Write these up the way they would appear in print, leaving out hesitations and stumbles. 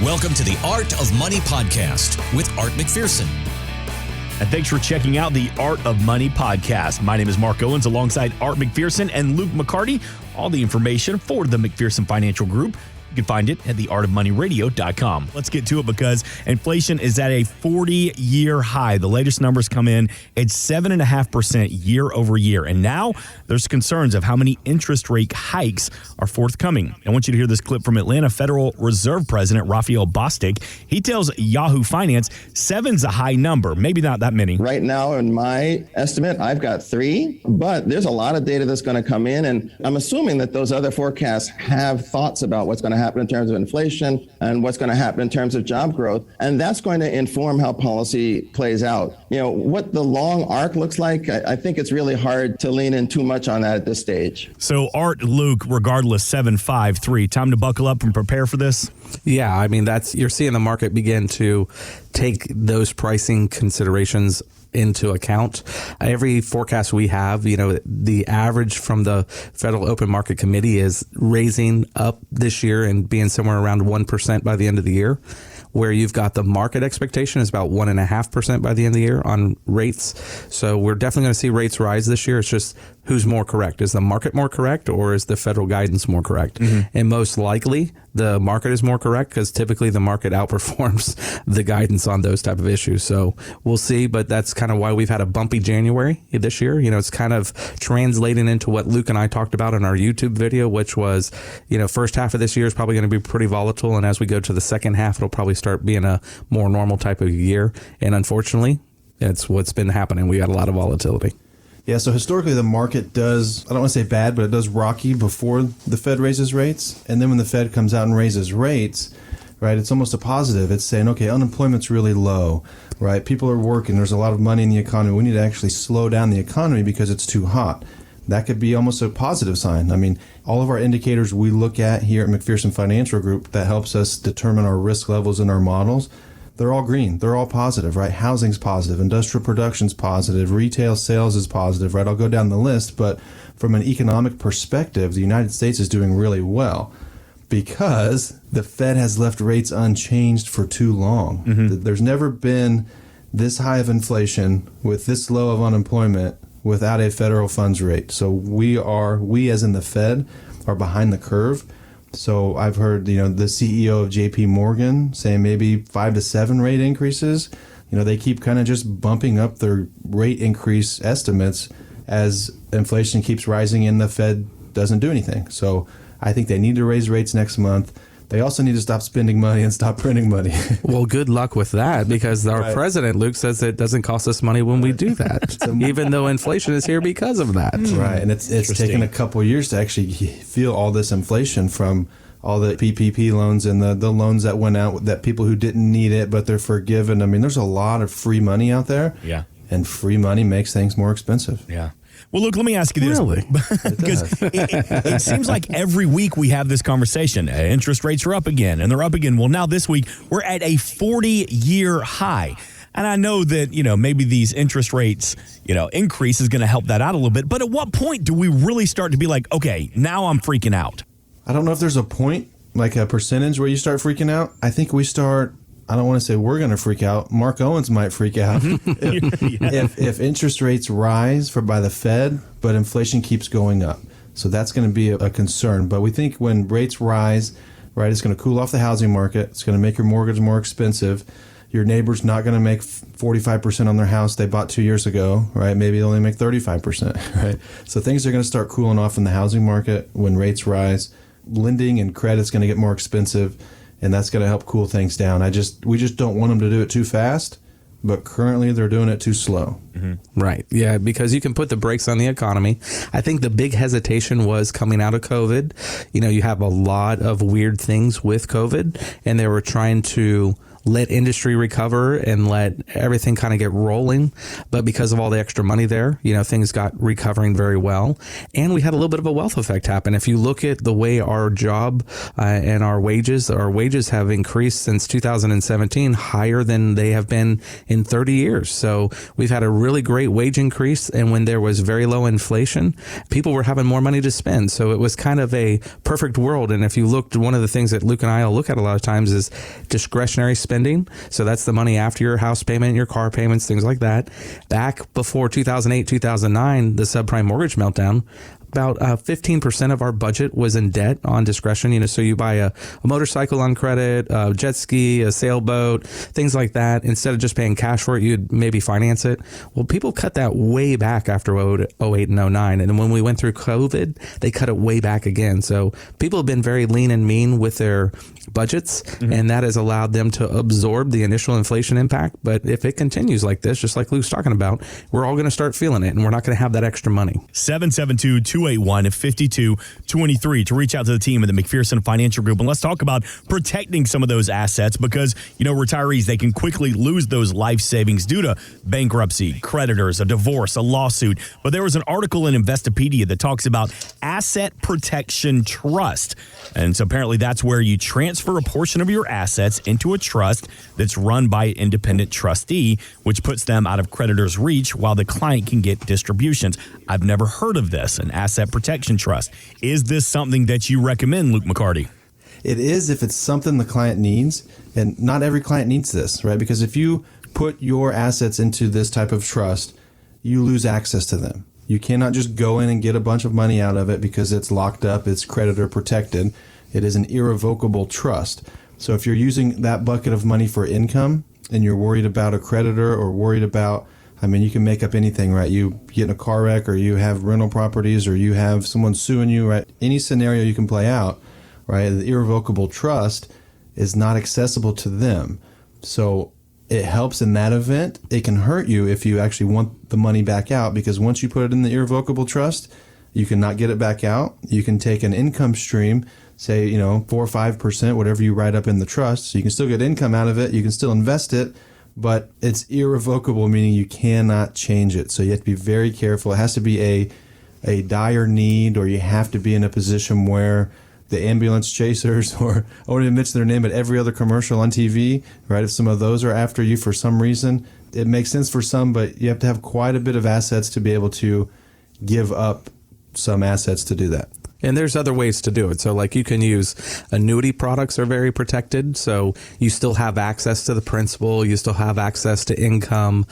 Welcome to the Art of Money podcast with Art McPherson. And thanks for checking out the Art of Money podcast. My name is Mark Owens alongside Art McPherson and Luke McCarty. All the information for the McPherson Financial Group, you can find it at theartofmoneyradio.com. Let's get to it because inflation is at a 40-year high. The latest numbers come in at 7.5% year over year. And now there's concerns of how many interest rate hikes are forthcoming. I want you to hear this clip from Atlanta Federal Reserve President Raphael Bostic. He tells Yahoo Finance 7's a high number, maybe not that many. Right now, in my estimate, I've got 3, but there's a lot of data that's going to come in. And I'm assuming that those other forecasts have thoughts about what's going to happen in terms of inflation and what's going to happen in terms of job growth. And that's going to inform how policy plays out. You know, what the long arc looks like, I think it's really hard to lean in too much on that at this stage. So Art, Luke, regardless, 7.53, time to buckle up and prepare for this? Yeah, I mean, you're seeing the market begin to take those pricing considerations into account. Every forecast we have, the average from the Federal Open Market Committee is raising up this year and being somewhere around 1% by the end of the year, where you've got the market expectation is about 1.5% by the end of the year on rates. So we're definitely going to see rates rise this year. It's just who's more correct. Is the market more correct or is the federal guidance more correct? Mm-hmm. And most likely the market is more correct because typically the market outperforms the guidance on those type of issues. So we'll see, but that's kind of why we've had a bumpy January this year. It's kind of translating into what Luke and I talked about in our YouTube video, which was, first half of this year is probably going to be pretty volatile. And as we go to the second half, it'll probably start being a more normal type of year. And unfortunately, that's what's been happening. We got a lot of volatility. Yeah, so historically the market does, I don't want to say bad, but it does rocky before the Fed raises rates. And then when the Fed comes out and raises rates, right, it's almost a positive. It's saying, okay, unemployment's really low, right? People are working. There's a lot of money in the economy. We need to actually slow down the economy because it's too hot. That could be almost a positive sign. I mean, all of our indicators we look at here at McPherson Financial Group that helps us determine our risk levels in our models, they're all green. They're all positive, right? Housing's positive. Industrial production's positive. Retail sales is positive, right? I'll go down the list. But from an economic perspective, the United States is doing really well because the Fed has left rates unchanged for too long. Mm-hmm. There's never been this high of inflation with this low of unemployment without a federal funds rate. So we as in the Fed are behind the curve. So I've heard, the CEO of JP Morgan saying maybe 5 to 7 rate increases. They keep kind of just bumping up their rate increase estimates as inflation keeps rising and the Fed doesn't do anything. So I think they need to raise rates next month. They also need to stop spending money and stop printing money. Well, good luck with that because our president, Luke, says it doesn't cost us money when we do that, even though inflation is here because of that. Right, and it's taken a couple of years to actually feel all this inflation from all the PPP loans and the loans that went out that people who didn't need it, but they're forgiven. I mean, there's a lot of free money out there. Yeah. And free money makes things more expensive. Yeah. Well, look, let me ask you this. Really? Because it seems like every week we have this conversation. Interest rates are up again, and they're up again. Well, now this week, we're at a 40-year high. And I know that, maybe these interest rates, increase is going to help that out a little bit. But at what point do we really start to be like, okay, now I'm freaking out? I don't know if there's a point, like a percentage where you start freaking out. I think we start... I don't want to say we're going to freak out. Mark Owens might freak out if interest rates rise by the Fed, but inflation keeps going up. So that's going to be a concern. But we think when rates rise, right, it's going to cool off the housing market. It's going to make your mortgage more expensive. Your neighbor's not going to make 45% on their house they bought 2 years ago, right? Maybe they'll only make 35%, right? So things are going to start cooling off in the housing market when rates rise. Lending and credit's going to get more expensive. And that's going to help cool things down. We just don't want them to do it too fast, but currently they're doing it too slow. Mm-hmm. Right. Yeah, because you can put the brakes on the economy. I think the big hesitation was coming out of COVID. You have a lot of weird things with COVID, and they were trying to let industry recover and let everything kind of get rolling. But because of all the extra money there, things got recovering very well. And we had a little bit of a wealth effect happen. If you look at the way our job and our wages have increased since 2017, higher than they have been in 30 years. So we've had a really great wage increase. And when there was very low inflation, people were having more money to spend. So it was kind of a perfect world. And if you looked, one of the things that Luke and I will look at a lot of times is discretionary spending. So that's the money after your house payment, your car payments, things like that. Back before 2008, 2009, the subprime mortgage meltdown, about 15% of our budget was in debt on discretion. So you buy a motorcycle on credit, a jet ski, a sailboat, things like that. Instead of just paying cash for it, you'd maybe finance it. Well, people cut that way back after 08 and 09. And when we went through COVID, they cut it way back again. So people have been very lean and mean with their budgets, and that has allowed them to absorb the initial inflation impact. But if it continues like this, just like Luke's talking about, we're all going to start feeling it, and we're not going to have that extra money. 772-281-5223 to reach out to the team at the McPherson Financial Group. And let's talk about protecting some of those assets because, retirees, they can quickly lose those life savings due to bankruptcy, creditors, a divorce, a lawsuit. But there was an article in Investopedia that talks about asset protection trust. And so apparently that's where you transfer a portion of your assets into a trust that's run by an independent trustee, which puts them out of creditors' reach while the client can get distributions. I've never heard of this, an asset protection trust. Is this something that you recommend, Luke McCarty? It is if it's something the client needs, and not every client needs this, right? Because if you put your assets into this type of trust, you lose access to them. You cannot just go in and get a bunch of money out of it because it's locked up, it's creditor protected. It is an irrevocable trust. So if you're using that bucket of money for income and you're worried about a creditor or worried about, you can make up anything, right? You get in a car wreck or you have rental properties or you have someone suing you, right? Any scenario you can play out, right? The irrevocable trust is not accessible to them. So it helps in that event. It can hurt you if you actually want the money back out because once you put it in the irrevocable trust, you cannot get it back out. You can take an income stream, say, 4 or 5%, whatever you write up in the trust. So you can still get income out of it. You can still invest it, but it's irrevocable, meaning you cannot change it. So you have to be very careful. It has to be a dire need, or you have to be in a position where the ambulance chasers, or I won't even mention their name, but every other commercial on TV, right? If some of those are after you for some reason, it makes sense for some, but you have to have quite a bit of assets to be able to give up some assets to do that. And there's other ways to do it. So like you can use annuity products are very protected. So you still have access to the principal. You still have access to income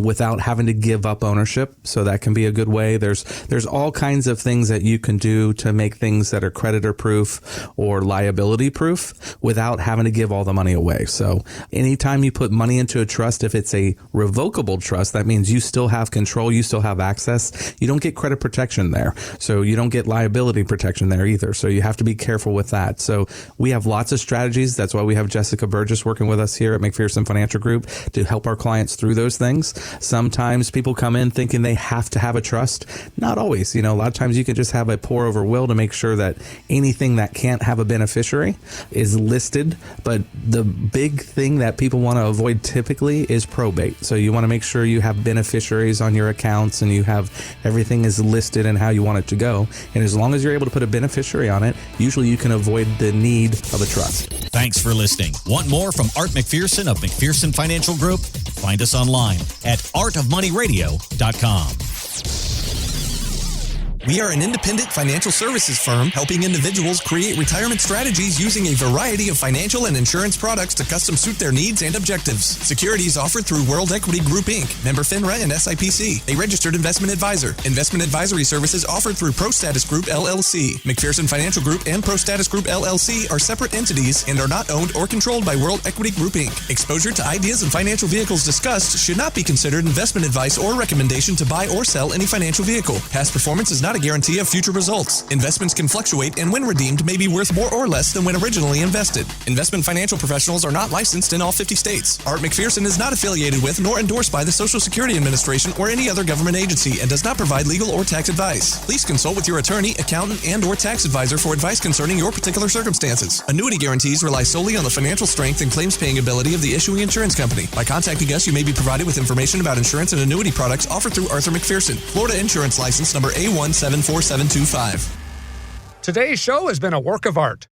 without having to give up ownership. So that can be a good way. There's all kinds of things that you can do to make things that are creditor proof or liability proof without having to give all the money away. So anytime you put money into a trust, if it's a revocable trust, that means you still have control. You still have access. You don't get credit protection there. So you don't get liability protection there either. So you have to be careful with that. So we have lots of strategies. That's why we have Jessica Burgess working with us here at McPherson Financial Group to help our clients through those things. Sometimes people come in thinking they have to have a trust. Not always. A lot of times you can just have a pour over will to make sure that anything that can't have a beneficiary is listed. But the big thing that people want to avoid typically is probate. So you want to make sure you have beneficiaries on your accounts and you have everything is listed and how you want it to go. And as long as you're able to put a beneficiary on it, usually you can avoid the need of a trust. Thanks for listening. Want more from Art McPherson of McPherson Financial Group? Find us online at artofmoneyradio.com. We are an independent financial services firm helping individuals create retirement strategies using a variety of financial and insurance products to custom suit their needs and objectives. Securities offered through World Equity Group, Inc., member FINRA and SIPC, a registered investment advisor. Investment advisory services offered through ProStatus Group, LLC. McPherson Financial Group and ProStatus Group, LLC are separate entities and are not owned or controlled by World Equity Group, Inc. Exposure to ideas and financial vehicles discussed should not be considered investment advice or recommendation to buy or sell any financial vehicle. Past performance is not not a guarantee of future results. Investments can fluctuate and when redeemed may be worth more or less than when originally invested. Investment financial professionals are not licensed in all 50 states. Art McPherson is not affiliated with nor endorsed by the Social Security Administration or any other government agency and does not provide legal or tax advice. Please consult with your attorney, accountant, and or tax advisor for advice concerning your particular circumstances. Annuity guarantees rely solely on the financial strength and claims paying ability of the issuing insurance company. By contacting us, you may be provided with information about insurance and annuity products offered through Arthur McPherson, Florida Insurance License number A174725. Today's show has been a work of art.